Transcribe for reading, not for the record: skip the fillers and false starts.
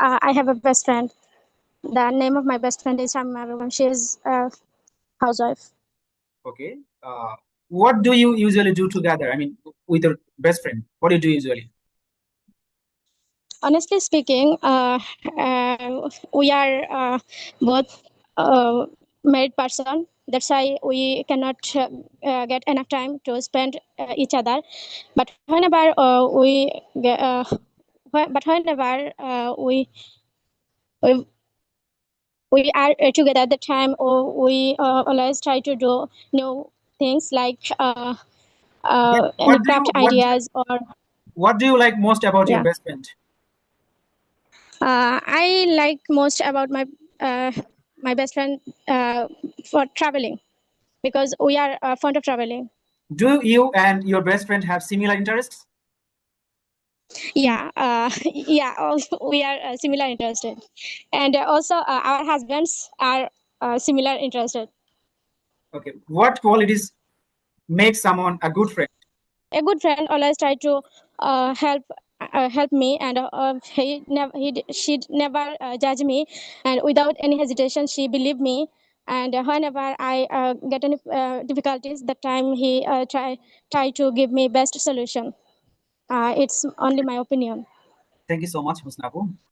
I have a best friend. The name of my best friend is Shamaru, and she is a housewife. Okay. What do you usually do together? I mean, with your best friend, what do you do usually? Honestly speaking, we are both married person. That's why we cannot get enough time to spend each other. But whenever we we are together at the time, or we always try to do new things like But any craft ideas or what do you like most about your yeah. best friend? I like most about my best friend for traveling, because we are fond of traveling. Do you and your best friend have similar interests? Yeah, yeah. Also, we are similar interested, and also our husbands are similar interested. Okay. What qualities make someone a good friend? A good friend always try to help me, and she never judge me, and without any hesitation she believe me. And whenever I get any difficulties, that time he try to give me best solution. It's only my opinion. Thank you so much, Husnabu.